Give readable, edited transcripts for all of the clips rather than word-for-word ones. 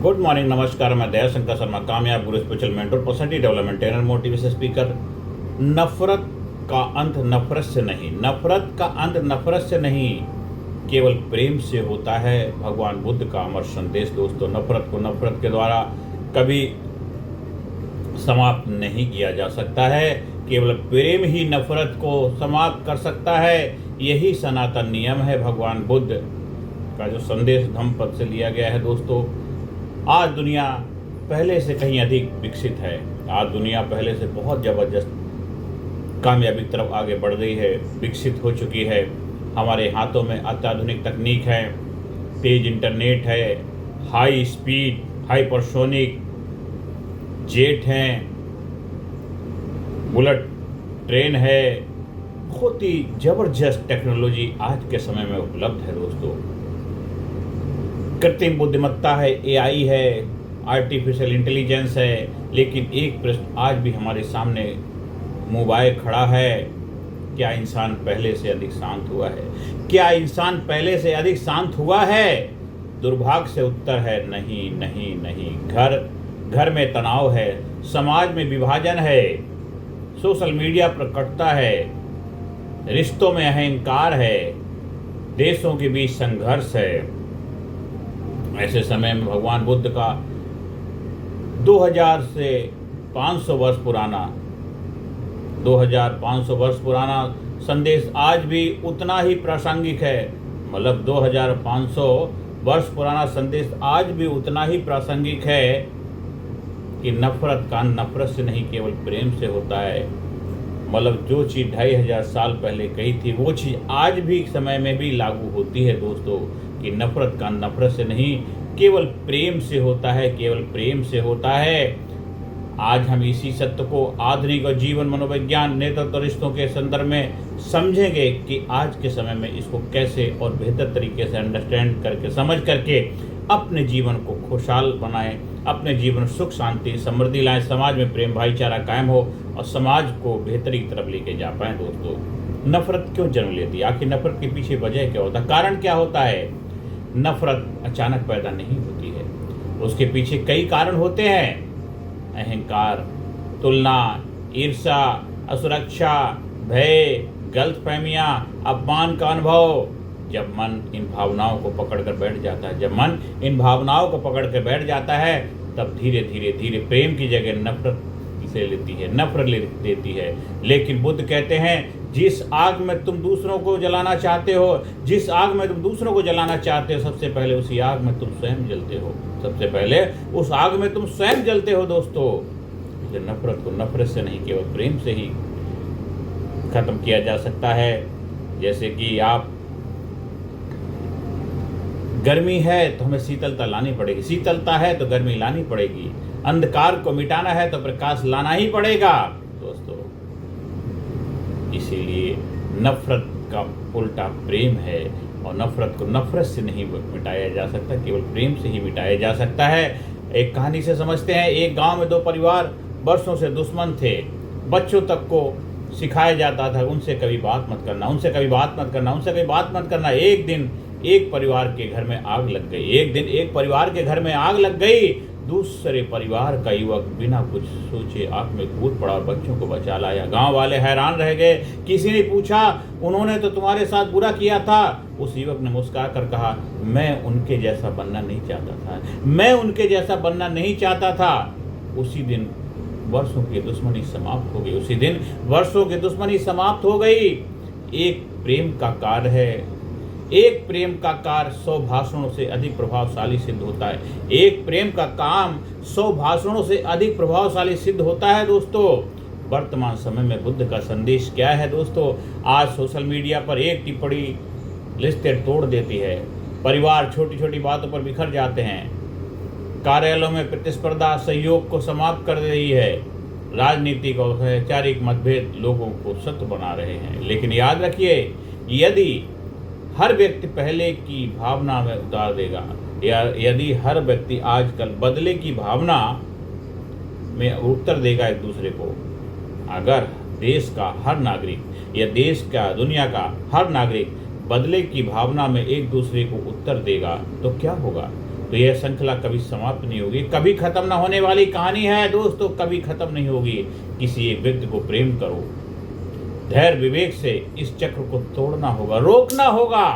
Good morning, नमस्कार। मैं दयाशंकर शर्मा, कामयाब गुरु spiritual mentor, personality development trainer, motivation speaker. नफरत का अंत नफरत से नहीं, नफरत का अंत नफरत से नहीं, केवल प्रेम से होता है। भगवान बुद्ध का अमर संदेश दोस्तों। नफरत को नफरत के द्वारा कभी समाप्त नहीं किया जा सकता है, केवल प्रेम ही नफरत को समाप्त कर सकता है। यही सनातन नियम है भगवान बुद्ध का जो संदेश धम्मपद से लिया गया है दोस्तों। आज दुनिया पहले से कहीं अधिक विकसित है। आज दुनिया पहले से बहुत ज़बरदस्त कामयाबी की तरफ आगे बढ़ रही है, विकसित हो चुकी है। हमारे हाथों में अत्याधुनिक तकनीक है, तेज इंटरनेट है, हाई स्पीड हाइपरसोनिक जेट हैं, बुलेट ट्रेन है। बहुत ही ज़बरदस्त टेक्नोलॉजी आज के समय में उपलब्ध है दोस्तों। कृत्रिम बुद्धिमत्ता है, एआई है, आर्टिफिशियल इंटेलिजेंस है। लेकिन एक प्रश्न आज भी हमारे सामने मोबाइल खड़ा है, क्या इंसान पहले से अधिक शांत हुआ है? क्या इंसान पहले से अधिक शांत हुआ है? दुर्भाग्य से उत्तर है नहीं, नहीं, नहीं। घर में तनाव है, समाज में विभाजन है, सोशल मीडिया पर कटता है, रिश्तों में अहंकार है, देशों के बीच संघर्ष है। ऐसे समय में भगवान बुद्ध का 2500 वर्ष पुराना संदेश आज भी उतना ही प्रासंगिक है। मतलब 2500 वर्ष पुराना संदेश आज भी उतना ही प्रासंगिक है कि नफरत का नफरत से नहीं, केवल प्रेम से होता है। मतलब जो चीज़ 2500 साल पहले कही थी वो चीज़ आज भी समय में भी लागू होती है दोस्तों, कि नफरत का नफरत से नहीं, केवल प्रेम से होता है, केवल प्रेम से होता है। आज हम इसी सत्य को आधुनिक और जीवन मनोविज्ञान नेतृत्व रिश्तों के संदर्भ में समझेंगे कि आज के समय में इसको कैसे और बेहतर तरीके से अंडरस्टैंड करके, समझ करके अपने जीवन को खुशहाल बनाएं, अपने जीवन सुख शांति समृद्धि लाएं, समाज में प्रेम भाईचारा कायम हो और समाज को बेहतरी की तरफ लेके जा पाएं दोस्तों। नफरत क्यों जन्म लेती है? आखिर नफरत के पीछे वजह क्या होता है, कारण क्या होता है? नफरत अचानक पैदा नहीं होती है, उसके पीछे कई कारण होते हैं। अहंकार, तुलना, ईर्ष्या, असुरक्षा, भय, गलतफहमियां, अपमान का अनुभव। जब मन इन भावनाओं को पकड़ कर बैठ जाता है, जब मन इन भावनाओं को पकड़ कर बैठ जाता है, तब धीरे धीरे धीरे प्रेम की जगह नफरत से लेती है, नफरत ले देती है। लेकिन बुद्ध कहते हैं, जिस आग में तुम दूसरों को जलाना चाहते हो, जिस आग में तुम दूसरों को जलाना चाहते हो, सबसे पहले उसी आग में तुम स्वयं जलते हो। सबसे पहले उस आग में तुम स्वयं जलते हो दोस्तों। नफरत को नफरत से नहीं, केवल प्रेम से ही खत्म किया जा सकता है। जैसे कि आप, गर्मी है तो हमें शीतलता लानी पड़ेगी, शीतलता है तो गर्मी लानी पड़ेगी, अंधकार को मिटाना है तो प्रकाश लाना ही पड़ेगा दोस्तों। इसीलिए नफरत का उल्टा प्रेम है, और नफरत को नफरत से नहीं मिटाया जा सकता, केवल प्रेम से ही मिटाया जा सकता है। एक कहानी से समझते हैं। एक गांव में दो परिवार वर्षों से दुश्मन थे। बच्चों तक को सिखाया जाता था, उनसे कभी बात मत करना, उनसे कभी बात मत करना, उनसे कभी बात मत करना। एक दिन एक परिवार के घर में आग लग गई, एक दिन एक परिवार के घर में आग लग गई। दूसरे परिवार का युवक बिना कुछ सोचे आग में कूद पड़ा, बच्चों को बचा लाया। गांव वाले हैरान रह गए। किसी ने पूछा, उन्होंने तो तुम्हारे साथ बुरा किया था। उस युवक ने मुस्कुरा कर कहा, मैं उनके जैसा बनना नहीं चाहता था, मैं उनके जैसा बनना नहीं चाहता था। उसी दिन वर्षों की दुश्मनी समाप्त हो गई, उसी दिन वर्षों की दुश्मनी समाप्त हो गई। एक प्रेम का कार्य है, एक प्रेम का कार्य 100 भाषणों से अधिक प्रभावशाली सिद्ध होता है। एक प्रेम का काम 100 भाषणों से अधिक प्रभावशाली सिद्ध होता है दोस्तों। वर्तमान समय में बुद्ध का संदेश क्या है दोस्तों? आज सोशल मीडिया पर एक टिप्पणी रिश्ते तोड़ देती है, परिवार छोटी छोटी बातों पर बिखर जाते हैं, कार्यालयों में प्रतिस्पर्धा सहयोग को समाप्त कर रही है, राजनीतिक और वैचारिक मतभेद लोगों को शत्रु बना रहे हैं। लेकिन याद रखिए, यदि हर व्यक्ति पहले की भावना में उतार देगा, या यदि हर व्यक्ति आजकल बदले की भावना में उत्तर देगा एक दूसरे को, अगर देश का हर नागरिक या देश का दुनिया का हर नागरिक बदले की भावना में एक दूसरे को उत्तर देगा, तो क्या होगा? तो यह श्रृंखला कभी समाप्त नहीं होगी, कभी खत्म ना होने वाली कहानी है दोस्तों, कभी खत्म नहीं होगी। किसी एक व्यक्ति को प्रेम करो, धैर्य विवेक से इस चक्र को तोड़ना होगा, रोकना होगा।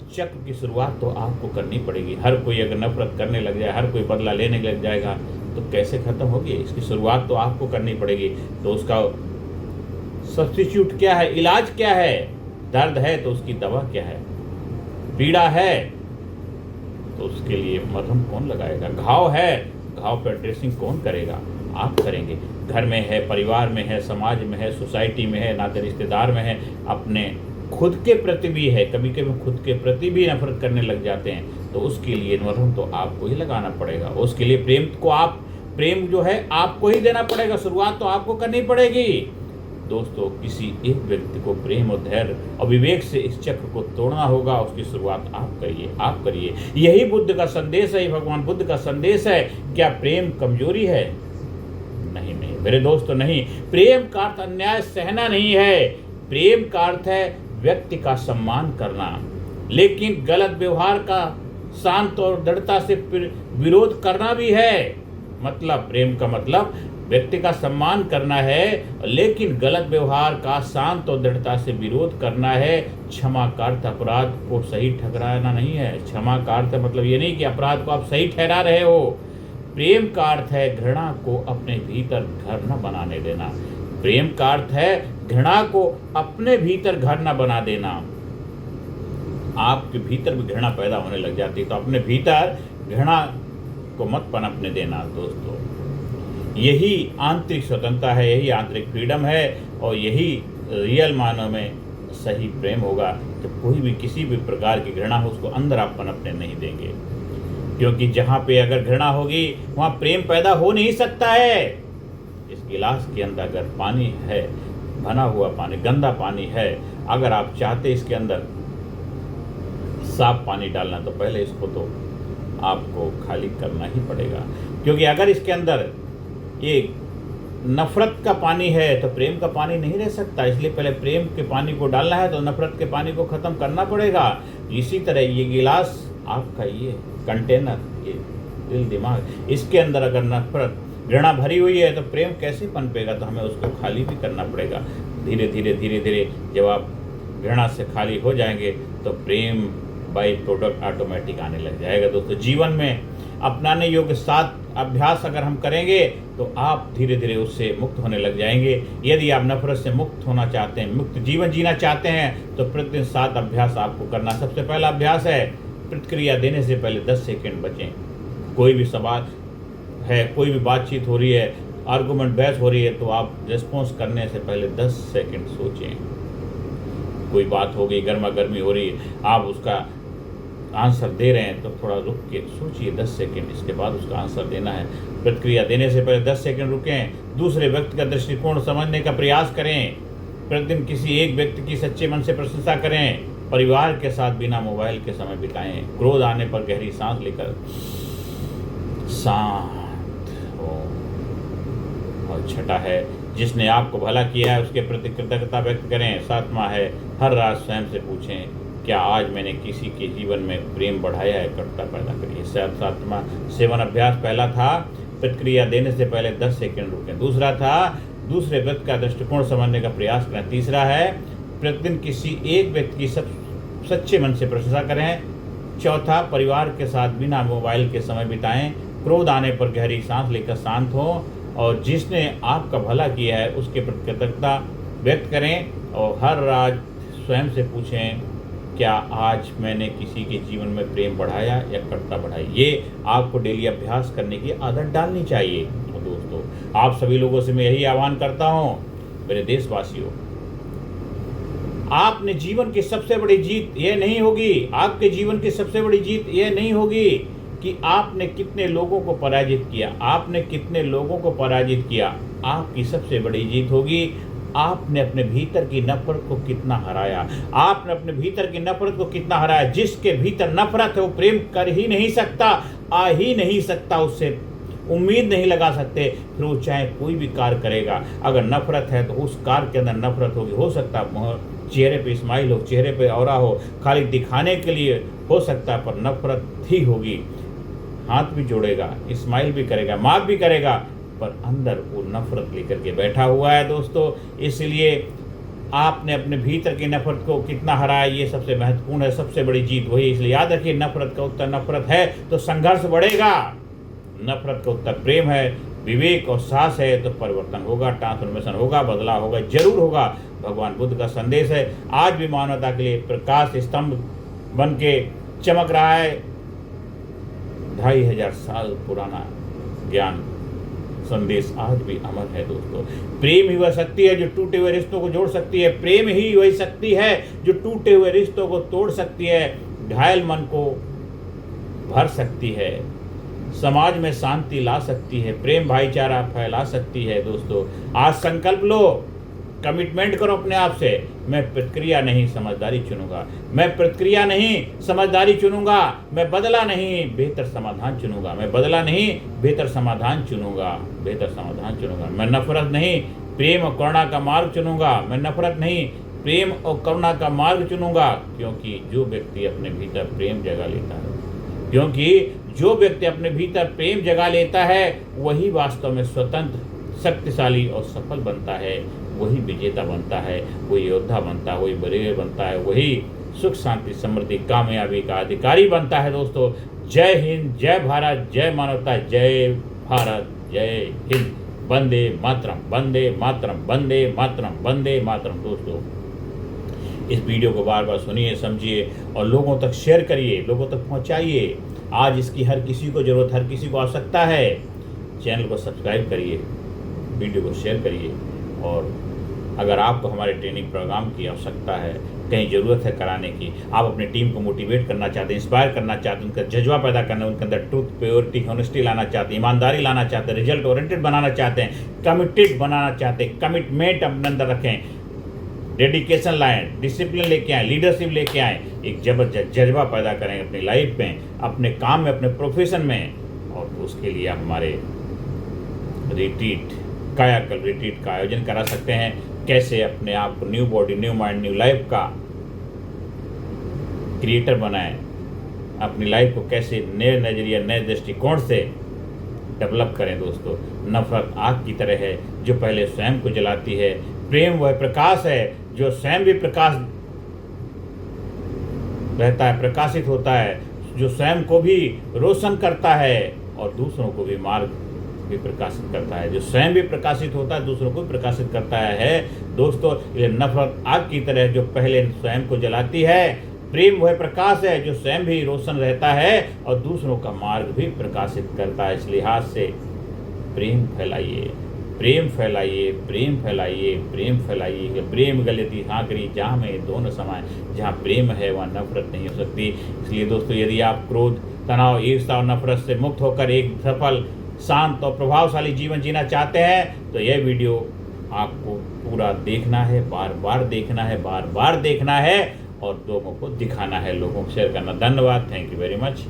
चक्र की शुरुआत तो आपको करनी पड़ेगी। हर कोई अगर नफरत करने लग जाए, हर कोई बदला लेने लग जाएगा तो कैसे खत्म होगी? इसकी शुरुआत तो आपको करनी पड़ेगी। तो उसका सब्स्टिट्यूट क्या है, इलाज क्या है? दर्द है तो उसकी दवा क्या है? पीड़ा है तो उसके लिए मरहम कौन लगाएगा? घाव है, घाव पर ड्रेसिंग कौन करेगा? आप करेंगे। घर में है, परिवार में है, समाज में है, सोसाइटी में है, नाते रिश्तेदार में है, अपने खुद के प्रति भी है। कभी कभी खुद के प्रति भी नफरत करने लग जाते हैं, तो उसके लिए मरहम तो आपको ही लगाना पड़ेगा। उसके लिए प्रेम जो है आपको ही देना पड़ेगा। शुरुआत तो आपको करनी पड़ेगी। दोस्तों, किसी एक व्यक्ति को प्रेम और धैर्य और विवेक से इस चक्र को तोड़ना होगा। उसकी शुरुआत आप करिए। यही बुद्ध का संदेश है, भगवान बुद्ध का संदेश है। क्या प्रेम कमजोरी है? नहीं मेरे दोस्तों, नहीं। प्रेम का अर्थ अन्याय सहना नहीं है। प्रेम का अर्थ है व्यक्ति का सम्मान करना, लेकिन गलत व्यवहार का शांत और दृढ़ता से विरोध करना भी है। मतलब प्रेम का मतलब व्यक्ति का सम्मान करना है, लेकिन गलत व्यवहार का शांत और दृढ़ता से विरोध करना है। क्षमा का अर्थ अपराध को सही ठहराना नहीं है। क्षमा का अर्थ मतलब ये नहीं कि अपराध को आप सही ठहरा रहे हो। प्रेम का अर्थ है घृणा को अपने भीतर घर न बनाने देना। प्रेम का अर्थ है घृणा को अपने भीतर घर न बना देना। आपके भीतर भी घृणा पैदा होने लग जाती है, तो अपने भीतर घृणा को मत पनपने देना। दोस्तों, यही आंतरिक स्वतंत्रता है, यही आंतरिक फ्रीडम है, और यही रियल मानव में सही प्रेम होगा। तो कोई भी किसी भी प्रकार की घृणा हो, उसको अंदर आप पनपने नहीं देंगे, क्योंकि जहाँ पे अगर घृणा होगी वहाँ प्रेम पैदा हो नहीं सकता है। इस गिलास के अंदर अगर पानी है, भना हुआ पानी, गंदा पानी है, अगर आप चाहते इसके अंदर साफ पानी डालना, तो पहले इसको तो आपको खाली करना ही पड़ेगा। क्योंकि अगर इसके अंदर ये नफरत का पानी है तो प्रेम का पानी नहीं रह सकता। इसलिए पहले प्रेम के पानी को डालना है तो नफरत के पानी को ख़त्म करना पड़ेगा। इसी तरह ये गिलास आपका, ये कंटेनर, ये दिल दिमाग, इसके अंदर अगर नफरत घृणा भरी हुई है तो प्रेम कैसे पनपेगा? तो हमें उसको खाली भी करना पड़ेगा। धीरे धीरे जब आप घृणा से खाली हो जाएंगे तो प्रेम बाई प्रोडक्ट ऑटोमेटिक आने लग जाएगा। दोस्तों, जीवन में अपनाने योग्य 7 अभ्यास अगर हम करेंगे तो आप धीरे धीरे उससे मुक्त होने लग जाएंगे। यदि आप नफरत से मुक्त होना चाहते हैं, मुक्त जीवन जीना चाहते हैं, तो प्रतिदिन 7 अभ्यास आपको करना। सबसे पहला अभ्यास है प्रतिक्रिया देने से पहले 10 सेकंड बचें। कोई भी सवाल है, कोई भी बातचीत हो रही है, आर्गूमेंट बहस हो रही है, तो आप रिस्पॉन्स करने से पहले 10 सेकंड सोचें। कोई बात हो गई, गर्मा गर्मी हो रही है, आप उसका आंसर दे रहे हैं तो थोड़ा रुक के सोचिए 10 सेकंड, इसके बाद उसका आंसर देना है। प्रतिक्रिया देने से पहले 10 सेकंड रुकें। दूसरे व्यक्ति का दृष्टिकोण समझने का प्रयास करें। प्रतिदिन किसी एक व्यक्ति की सच्चे मन से प्रशंसा करें। परिवार के साथ बिना मोबाइल के समय बिताएं। क्रोध आने पर गहरी सांस लेकर शांत हो। और छठा है, जिसने आपको भला किया है उसके प्रति कृतज्ञता व्यक्त करें। 7वां है, हर रात स्वयं से पूछें, क्या आज मैंने किसी के जीवन में प्रेम बढ़ाया है? करुणा पैदा करिए। 7वां सेवन अभ्यास पहला था प्रतिक्रिया देने से पहले 10 सेकंड रुकें। दूसरा था दूसरे व्यक्ति का दृष्टिकोण समझने का प्रयास करें। तीसरा है प्रतिदिन किसी एक व्यक्ति की सच्चे मन से प्रशंसा करें। चौथा, परिवार के साथ बिना मोबाइल के समय बिताएं। क्रोध आने पर गहरी सांस लेकर शांत हों, और जिसने आपका भला किया है उसके प्रति कृतज्ञता व्यक्त करें। और हर रात स्वयं से पूछें, क्या आज मैंने किसी के जीवन में प्रेम बढ़ाया या कटुता बढ़ाई? ये आपको डेली अभ्यास करने की आदत डालनी चाहिए। तो दोस्तों, आप सभी लोगों से मैं यही आह्वान करता हूँ, मेरे देशवासियों, आपने जीवन की सबसे बड़ी जीत ये नहीं होगी, आपके जीवन की सबसे बड़ी जीत ये नहीं होगी कि आपने कितने लोगों को पराजित किया, आपने कितने लोगों को पराजित किया। आपकी सबसे बड़ी जीत होगी आपने अपने भीतर की नफरत को कितना हराया। आपने अपने भीतर की नफरत को कितना हराया। जिसके भीतर नफरत है वो प्रेम कर ही नहीं सकता, आ ही नहीं सकता, उससे उम्मीद नहीं लगा सकते, फिर वो चाहे कोई भी कार्य करेगा। अगर नफरत है तो उस कार्य के अंदर नफरत होगी। हो सकता चेहरे पे स्माइल हो, चेहरे पे ऑरा हो, खाली दिखाने के लिए हो सकता है, पर नफरत ही होगी। हाथ भी जोड़ेगा, स्माइल भी करेगा, माफ़ भी करेगा, पर अंदर वो नफरत लेकर के बैठा हुआ है दोस्तों। इसलिए आपने अपने भीतर की नफरत को कितना हराया, ये सबसे महत्वपूर्ण है, सबसे बड़ी जीत वही। इसलिए याद रखिए, नफरत का उत्तर नफरत है तो संघर्ष बढ़ेगा, नफरत का उत्तर प्रेम है, विवेक और साहस है तो परिवर्तन होगा, ट्रांसफॉर्मेशन होगा, बदलाव होगा, जरूर होगा। भगवान बुद्ध का संदेश है, आज भी मानवता के लिए प्रकाश स्तंभ बन के चमक रहा है। 2500 साल पुराना ज्ञान संदेश आज भी अमर है दोस्तों। प्रेम ही वह शक्ति है जो टूटे हुए रिश्तों को जोड़ सकती है, प्रेम ही वही शक्ति है जो टूटे हुए रिश्तों को तोड़ सकती है, घायल मन को भर सकती है, समाज में शांति ला सकती है, प्रेम भाईचारा फैला सकती है दोस्तों। आज संकल्प लो, कमिटमेंट करो अपने आप से, मैं प्रतिक्रिया नहीं समझदारी चुनूंगा, मैं प्रतिक्रिया नहीं समझदारी चुनूंगा, मैं बदला नहीं बेहतर समाधान चुनूंगा, मैं बदला नहीं बेहतर समाधान चुनूंगा, बेहतर समाधान चुनूंगा। मैं नफरत नहीं प्रेम और करुणा का मार्ग चुनूंगा, मैं नफरत नहीं प्रेम और करुणा का मार्ग चुनूंगा। क्योंकि जो व्यक्ति अपने भीतर प्रेम जगा लेता है, क्योंकि जो व्यक्ति अपने भीतर प्रेम जगा लेता है वही वास्तव में स्वतंत्र, शक्तिशाली और सफल बनता है, वही विजेता बनता है, वही योद्धा बनता है, वही बलिदान बनता है, वही सुख शांति समृद्धि कामयाबी का अधिकारी बनता है दोस्तों। जय हिंद, जय भारत, जय मानवता, जय भारत, जय हिंद। वंदे मातरम, वंदे मातरम, वंदे मातरम, वंदे मातरम। दोस्तों, इस वीडियो को बार बार सुनिए, समझिए और लोगों तक शेयर करिए, लोगों तक पहुंचाइए। आज इसकी हर किसी को जरूरत, हर किसी को आवश्यकता है। चैनल को सब्सक्राइब करिए, वीडियो को शेयर करिए। और अगर आपको हमारे ट्रेनिंग प्रोग्राम की आवश्यकता है, कहीं ज़रूरत है कराने की, आप अपनी टीम को मोटिवेट करना चाहते हैं, इंस्पायर करना चाहते हैं, उनका जज्बा पैदा करना, उनके अंदर ट्रूथ, प्योरिटी, ऑनेस्टी लाना चाहते हैं, ईमानदारी लाना चाहते हैं, रिजल्ट ओरिएंटेड बनाना चाहते हैं, कमिटेड बनाना चाहते हैं, कमिटमेंट अपने अंदर रखें, डेडिकेशन लाएं, डिसिप्लिन लेके आएँ, लीडरशिप लेके आएँ, एक जबरदस्त जज्बा पैदा करें अपनी लाइफ में, अपने काम में, अपने प्रोफेशन में। और उसके लिए आप हमारे रिट्रीट, कायाकल्प रिट्रीट का आयोजन करा सकते हैं। कैसे अपने आप को new body, new mind, new life का क्रिएटर बनाएं, अपनी लाइफ को कैसे नए नजरिया, नए दृष्टिकोण से डेवलप करें दोस्तों। नफरत आग की तरह है जो पहले स्वयं को जलाती है, प्रेम वह प्रकाश है जो स्वयं भी प्रकाश रहता है, प्रकाशित होता है, जो स्वयं को भी रोशन करता है और दूसरों को भी मार्ग भी प्रकाशित करता है, जो स्वयं भी प्रकाशित होता है दूसरों को प्रकाशित करता है दोस्तों। ये नफरत आग की तरह जो पहले स्वयं को जलाती है, प्रेम वह प्रकाश है जो स्वयं भी रोशन रहता है और दूसरों का मार्ग भी प्रकाशित करता है। इस लिहाज से प्रेम फैलाइए, प्रेम फैलाइए, प्रेम फैलाइए, प्रेम फैलाइए। प्रेम गलती सागरी जहाँ में दोनों समाए, जहाँ प्रेम है वहाँ नफरत नहीं हो सकती। इसलिए दोस्तों, यदि आप क्रोध, तनाव, ईर्ष्या और नफरत से मुक्त होकर एक सफल, शांत और प्रभावशाली जीवन जीना चाहते हैं तो यह वीडियो आपको पूरा देखना है, बार बार देखना है, बार बार देखना है और लोगों को दिखाना है, लोगों को शेयर करना। धन्यवाद, थैंक यू वेरी मच।